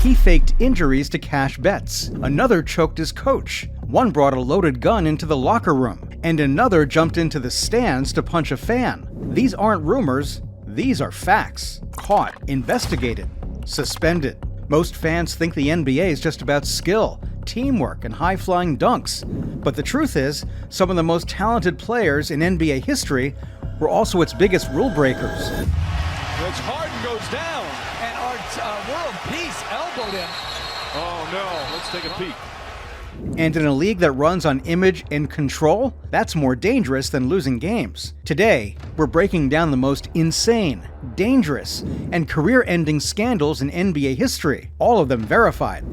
He faked injuries to cash bets. Another choked his coach. One brought a loaded gun into the locker room. And another jumped into the stands to punch a fan. These aren't rumors. These are facts. Caught, investigated, suspended. Most fans think the NBA is just about skill, teamwork, and high-flying dunks. But the truth is, some of the most talented players in NBA history were also its biggest rule breakers. As Harden goes down, and our world peace elbowed him. Oh no, let's take a peek. And in a league that runs on image and control, that's more dangerous than losing games. Today, we're breaking down the most insane, dangerous, and career-ending scandals in NBA history, all of them verified.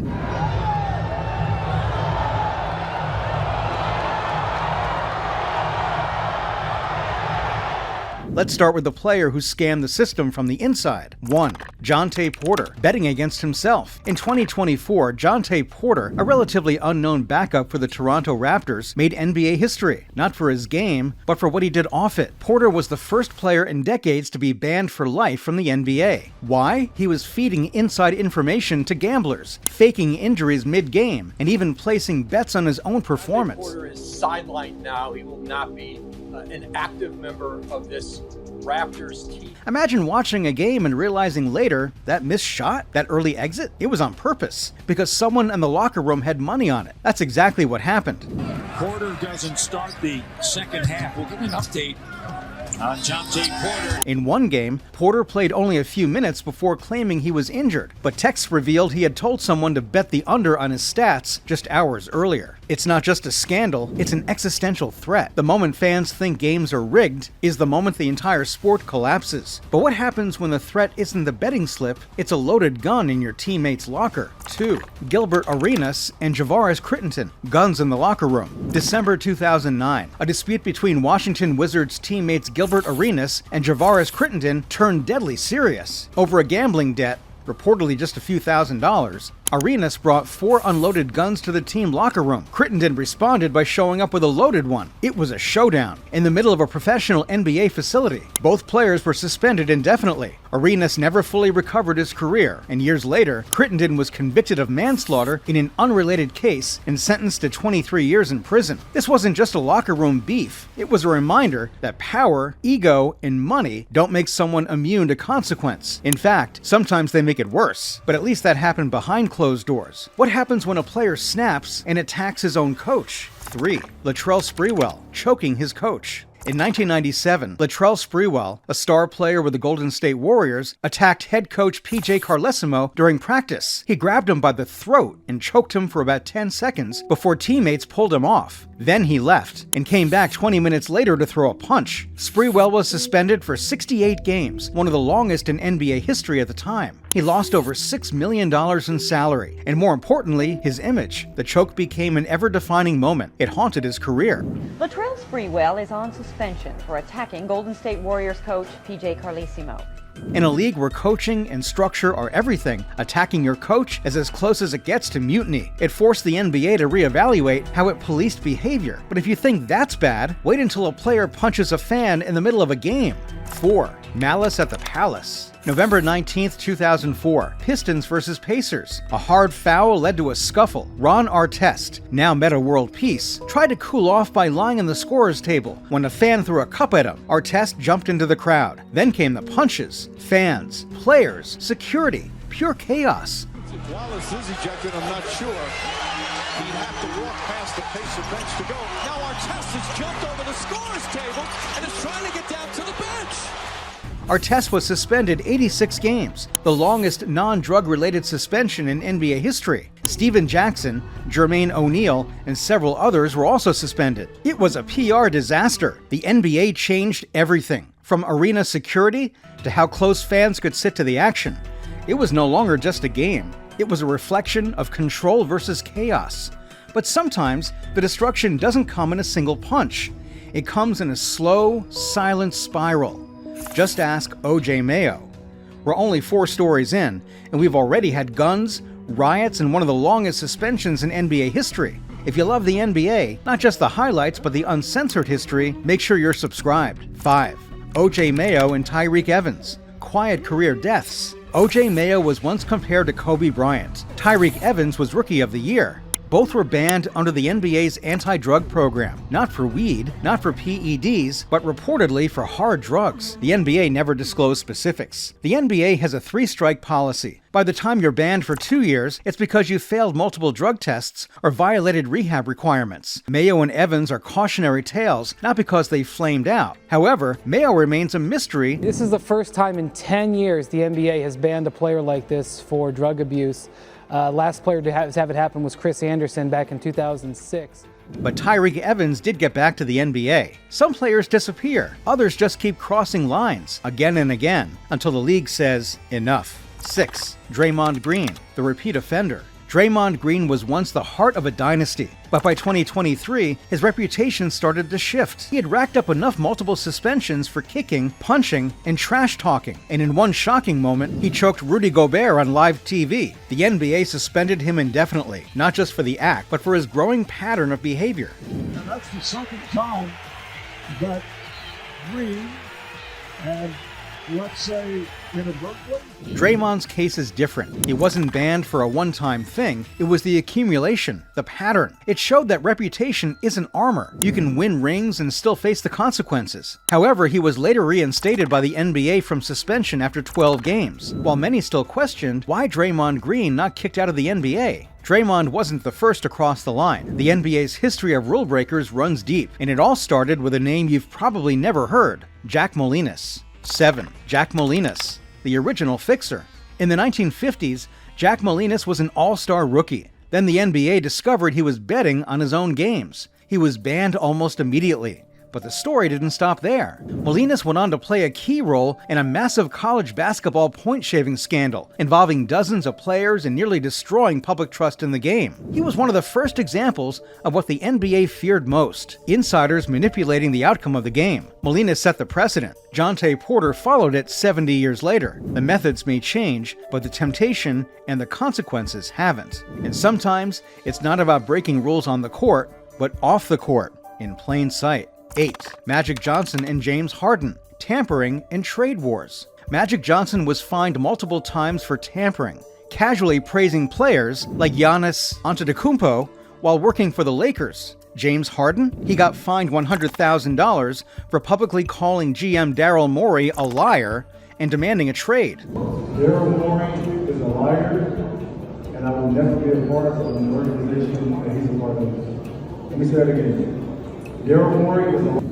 Let's start with the player who scammed the system from the inside. 1. Jonte Porter, betting against himself. In 2024, Jonte Porter, a relatively unknown backup for the Toronto Raptors, made NBA history. Not for his game, but for what he did off it. Porter was the first player in decades to be banned for life from the NBA. Why? He was feeding inside information to gamblers, faking injuries mid-game, and even placing bets on his own performance. Porter is sidelined now. He will not be an active member of this Raptors team. Imagine watching a game and realizing later that missed shot, that early exit, it was on purpose because someone in the locker room had money on it. That's exactly what happened. Porter doesn't start the second half. We'll get an update on Jonte Porter. In one game, Porter played only a few minutes before claiming he was injured, but texts revealed he had told someone to bet the under on his stats just hours earlier. It's not just a scandal, it's an existential threat. The moment fans think games are rigged is the moment the entire sport collapses. But what happens when the threat isn't the betting slip, it's a loaded gun in your teammate's locker? 2. Gilbert Arenas and Javaris Crittenton, guns in the locker room. December 2009, a dispute between Washington Wizards teammates Gilbert Arenas and Javaris Crittenton turned deadly serious. Over a gambling debt, reportedly just a few $1,000s, Arenas brought 4 unloaded guns to the team locker room. Crittenton responded by showing up with a loaded one. It was a showdown in the middle of a professional NBA facility. Both players were suspended indefinitely. Arenas never fully recovered his career, and years later, Crittenton was convicted of manslaughter in an unrelated case and sentenced to 23 years in prison. This wasn't just a locker room beef. It was a reminder that power, ego, and money don't make someone immune to consequence. In fact, sometimes they make it worse. But at least that happened behind closed doors. What happens when a player snaps and attacks his own coach? 3. Latrell Spreewell, choking his coach. In 1997, Latrell Spreewell, a star player with the Golden State Warriors, attacked head coach PJ Carlesimo during practice. He grabbed him by the throat and choked him for about 10 seconds before teammates pulled him off. Then he left and came back 20 minutes later to throw a punch. Spreewell was suspended for 68 games, one of the longest in NBA history at the time. He lost over $6 million in salary, and more importantly, his image. The choke became an ever-defining moment. It haunted his career. Latrell Spreewell is on suspension for attacking Golden State Warriors coach PJ Carlesimo. In a league where coaching and structure are everything, attacking your coach is as close as it gets to mutiny. It forced the NBA to reevaluate how it policed behavior. But if you think that's bad, wait until a player punches a fan in the middle of a game. 4. Malice at the Palace. November 19th, 2004, Pistons versus Pacers. A hard foul led to a scuffle. Ron Artest, now Meta World Peace, tried to cool off by lying on the scorer's table. When a fan threw a cup at him, Artest jumped into the crowd. Then came the punches. Fans, players, security, pure chaos. If Wallace is ejected, I'm not sure. He'd have to walk past the Pacer bench to go. Now Artest has jumped over the scorer's table and is trying to get down to the bench. Artest was suspended 86 games, the longest non-drug-related suspension in NBA history. Steven Jackson, Jermaine O'Neal, and several others were also suspended. It was a PR disaster. The NBA changed everything, from arena security to how close fans could sit to the action. It was no longer just a game. It was a reflection of control versus chaos. But sometimes, the destruction doesn't come in a single punch. It comes in a slow, silent spiral. Just ask O.J. Mayo. We're only 4 stories in, and we've already had guns, riots, and one of the longest suspensions in NBA history. If you love the NBA, not just the highlights but the uncensored history, make sure you're subscribed. 5. O.J. Mayo and Tyreek Evans. Quiet career deaths. O.J. Mayo was once compared to Kobe Bryant. Tyreek Evans was Rookie of the Year. Both were banned under the NBA's anti-drug program. Not for weed, not for PEDs, but reportedly for hard drugs. The NBA never disclosed specifics. The NBA has a 3-strike policy. By the time you're banned for 2 years, it's because you failed multiple drug tests or violated rehab requirements. Mayo and Evans are cautionary tales, not because they flamed out. However, Mayo remains a mystery. This is the first time in 10 years the NBA has banned a player like this for drug abuse. Last player to have it happen was Chris Anderson back in 2006. But Tyreek Evans did get back to the NBA. Some players disappear. Others just keep crossing lines again and again until the league says enough. 6. Draymond Green, the repeat offender. Draymond Green was once the heart of a dynasty, but by 2023, his reputation started to shift. He had racked up enough multiple suspensions for kicking, punching, and trash talking, and in one shocking moment, he choked Rudy Gobert on live TV. The NBA suspended him indefinitely, not just for the act, but for his growing pattern of behavior. Now that's the second time that Green and, let's say, inadvertently. Draymond's case is different. He wasn't banned for a one-time thing. It was the accumulation, the pattern. It showed that reputation isn't armor. You can win rings and still face the consequences. However, he was later reinstated by the NBA from suspension after 12 games, while many still questioned why Draymond Green not kicked out of the NBA. Draymond wasn't the first to cross the line. The NBA's history of rule breakers runs deep, and it all started with a name you've probably never heard, Jack Molenus. 7. Jack Molenus, the original fixer. In the 1950s, Jack Molenus was an all-star rookie. Then the NBA discovered he was betting on his own games. He was banned almost immediately. But the story didn't stop there. Molenus went on to play a key role in a massive college basketball point-shaving scandal involving dozens of players and nearly destroying public trust in the game. He was one of the first examples of what the NBA feared most: insiders manipulating the outcome of the game. Molenus set the precedent. Jonte Porter followed it 70 years later. The methods may change, but the temptation and the consequences haven't. And sometimes it's not about breaking rules on the court, but off the court, in plain sight. 8. Magic Johnson and James Harden, tampering and trade wars. Magic Johnson was fined multiple times for tampering, casually praising players like Giannis Antetokounmpo while working for the Lakers. James Harden, he got fined $100,000 for publicly calling GM Daryl Morey a liar and demanding a trade. Daryl Morey is a liar, and I will never be a part of an organization that he's a part of. Let me say that again.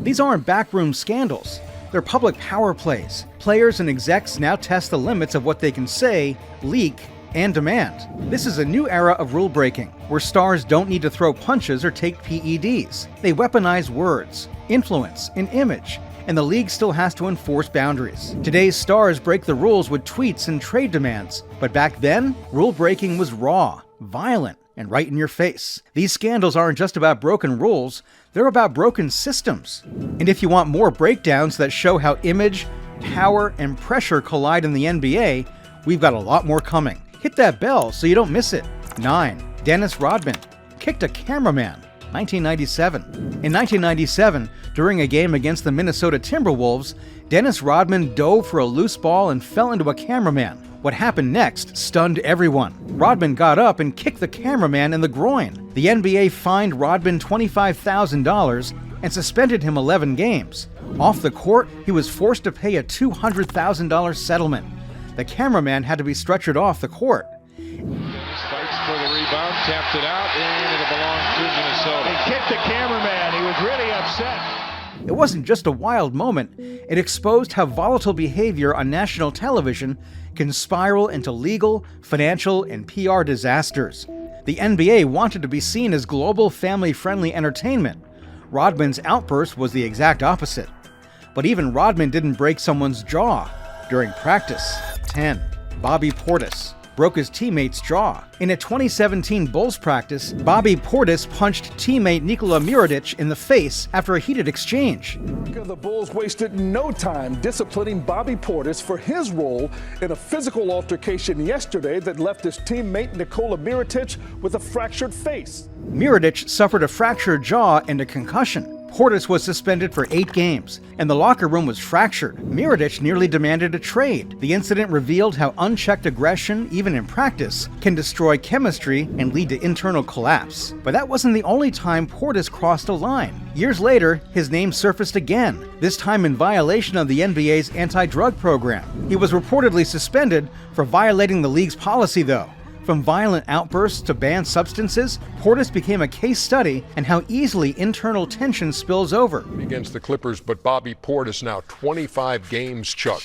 These aren't backroom scandals. They're public power plays. Players and execs now test the limits of what they can say, leak, and demand. This is a new era of rule breaking, where stars don't need to throw punches or take PEDs. They weaponize words, influence, and image, and the league still has to enforce boundaries. Today's stars break the rules with tweets and trade demands, but back then, rule breaking was raw, violent, and right in your face. These scandals aren't just about broken rules, they're about broken systems. And if you want more breakdowns that show how image, power, and pressure collide in the NBA, we've got a lot more coming. Hit that bell so you don't miss it. 9. Dennis Rodman kicked a cameraman. 1997. In 1997, during a game against the Minnesota Timberwolves, Dennis Rodman dove for a loose ball and fell into a cameraman. What happened next stunned everyone. Rodman got up and kicked the cameraman in the groin. The NBA fined Rodman $25,000 and suspended him 11 games. Off the court, he was forced to pay a $200,000 settlement. The cameraman had to be stretchered off the court. Fights for the rebound, tapped it out, and it belongs to Minnesota. He kicked the cameraman. He was really upset. It wasn't just a wild moment. It exposed how volatile behavior on national television can spiral into legal, financial, and PR disasters. The NBA wanted to be seen as global, family-friendly entertainment. Rodman's outburst was the exact opposite. But even Rodman didn't break someone's jaw during practice. 10. Bobby Portis broke his teammate's jaw. In a 2017 Bulls practice, Bobby Portis punched teammate Nikola Mirotic in the face after a heated exchange. The Bulls wasted no time disciplining Bobby Portis for his role in a physical altercation yesterday that left his teammate Nikola Mirotic with a fractured face. Mirotic suffered a fractured jaw and a concussion. Portis was suspended for 8 games, and the locker room was fractured. Mirotic nearly demanded a trade. The incident revealed how unchecked aggression, even in practice, can destroy chemistry and lead to internal collapse. But that wasn't the only time Portis crossed a line. Years later, his name surfaced again, this time in violation of the NBA's anti-drug program. He was reportedly suspended for violating the league's policy, though. From violent outbursts to banned substances, Portis became a case study in how easily internal tension spills over. Against the Clippers, but Bobby Portis now 25 games, Chuck,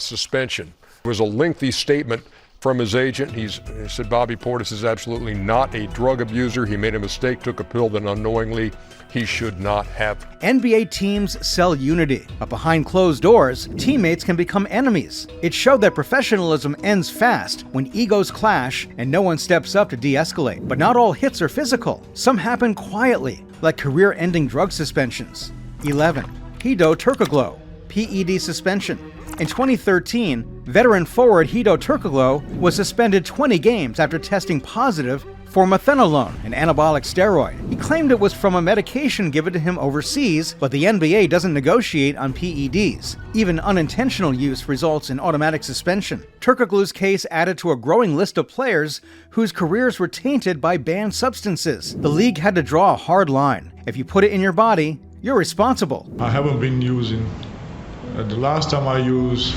suspension. It was a lengthy statement from his agent. He said Bobby Portis is absolutely not a drug abuser. He made a mistake, took a pill that unknowingly he should not have. NBA teams sell unity, but behind closed doors, teammates can become enemies. It showed that professionalism ends fast when egos clash and no one steps up to de-escalate. But not all hits are physical. Some happen quietly, like career-ending drug suspensions. 11. Hedo Turkoglu, PED suspension. In 2013, veteran forward Hedo Turkoglu was suspended 20 games after testing positive for methanolone, an anabolic steroid. He claimed it was from a medication given to him overseas, but the NBA doesn't negotiate on PEDs. Even unintentional use results in automatic suspension. Turkoglu's case added to a growing list of players whose careers were tainted by banned substances. The league had to draw a hard line. If you put it in your body, you're responsible. I haven't been using. The last time I used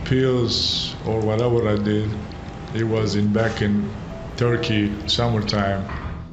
pills or whatever I did, it was back in Turkey, summertime.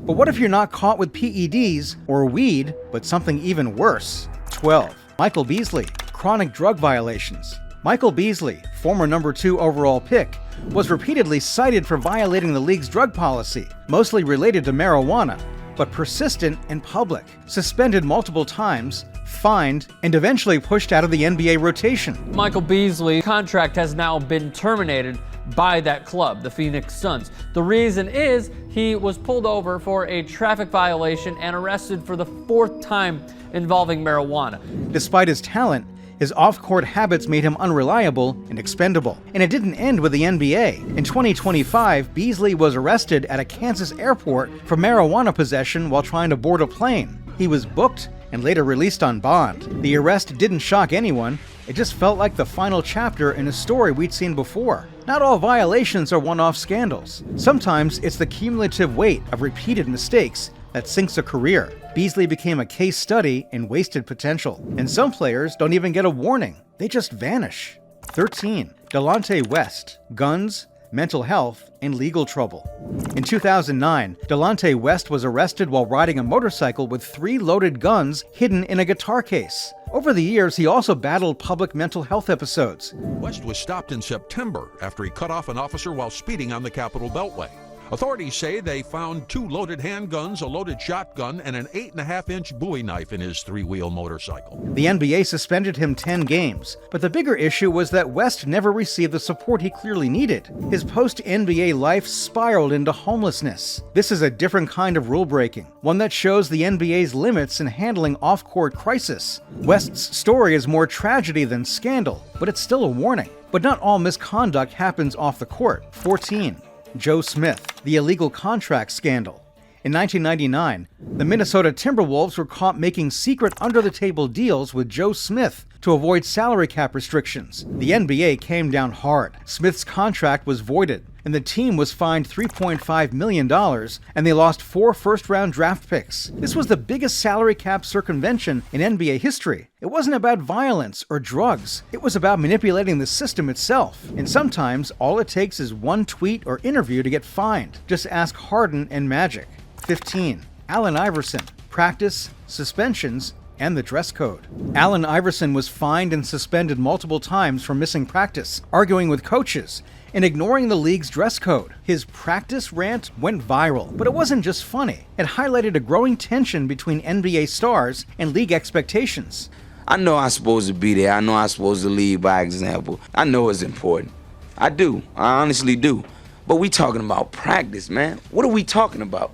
But what if you're not caught with PEDs or weed, but something even worse? 12. Michael Beasley, chronic drug violations. Michael Beasley, former number 2 overall pick, was repeatedly cited for violating the league's drug policy, mostly related to marijuana, but persistent in public. Suspended multiple times, fined, and eventually pushed out of the NBA rotation. Michael Beasley's contract has now been terminated by that club, the Phoenix Suns. The reason is he was pulled over for a traffic violation and arrested for the 4th time involving marijuana. Despite his talent, his off-court habits made him unreliable and expendable. And it didn't end with the NBA. In 2025, Beasley was arrested at a Kansas airport for marijuana possession while trying to board a plane. He was booked and later released on bond. The arrest didn't shock anyone. It just felt like the final chapter in a story we'd seen before. Not all violations are one-off scandals. Sometimes it's the cumulative weight of repeated mistakes that sinks a career. Beasley became a case study in wasted potential. And some players don't even get a warning. They just vanish. 13. Dante West, guns, mental health, and legal trouble. In 2009, Dante West was arrested while riding a motorcycle with 3 loaded guns hidden in a guitar case. Over the years, he also battled public mental health episodes. West was stopped in September after he cut off an officer while speeding on the Capitol Beltway. Authorities say they found 2 loaded handguns, a loaded shotgun, and an 8.5-inch Bowie knife in his 3-wheel motorcycle. The NBA suspended him 10 games, but the bigger issue was that West never received the support he clearly needed. His post-NBA life spiraled into homelessness. This is a different kind of rule-breaking, one that shows the NBA's limits in handling off-court crisis. West's story is more tragedy than scandal, but it's still a warning. But not all misconduct happens off the court. 14. Joe Smith, the illegal contract scandal. In 1999, the Minnesota Timberwolves were caught making secret under-the-table deals with Joe Smith to avoid salary cap restrictions. The NBA came down hard. Smith's contract was voided, and the team was fined $3.5 million, and they lost 4 first-round draft picks. This was the biggest salary cap circumvention in NBA history. It wasn't about violence or drugs. It was about manipulating the system itself. And sometimes, all it takes is one tweet or interview to get fined. Just ask Harden and Magic. 15. Allen Iverson. Practice, suspensions, and the dress code. Allen Iverson was fined and suspended multiple times for missing practice, arguing with coaches, and ignoring the league's dress code. His practice rant went viral, but it wasn't just funny. It highlighted a growing tension between NBA stars and league expectations. I know I'm supposed to be there. I know I'm supposed to lead by example. I know it's important. I do. I honestly do. But we talking about practice, man. What are we talking about?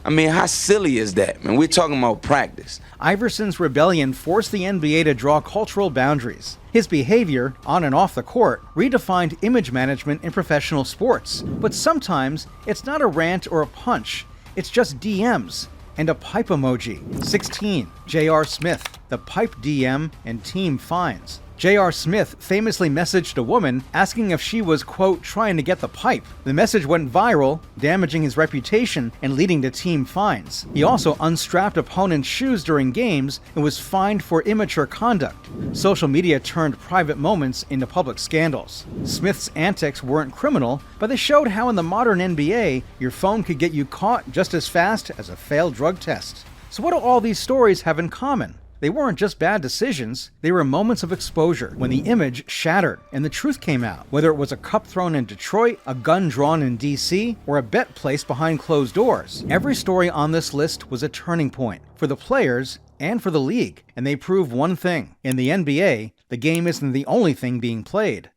I mean, how silly is that, man? We're talking about practice. Iverson's rebellion forced the NBA to draw cultural boundaries. His behavior, on and off the court, redefined image management in professional sports. But sometimes, it's not a rant or a punch. It's just DMs. and a pipe emoji. 16. J.R. Smith, the pipe DM and team fines. J.R. Smith famously messaged a woman asking if she was, quote, trying to get the pipe. The message went viral, damaging his reputation and leading to team fines. He also unstrapped opponents' shoes during games and was fined for immature conduct. Social media turned private moments into public scandals. Smith's antics weren't criminal, but they showed how in the modern NBA, your phone could get you caught just as fast as a failed drug test. So what do all these stories have in common? They weren't just bad decisions, they were moments of exposure when the image shattered and the truth came out. Whether it was a cup thrown in Detroit, a gun drawn in DC, or a bet placed behind closed doors, every story on this list was a turning point for the players and for the league. And they prove one thing: in the NBA, the game isn't the only thing being played.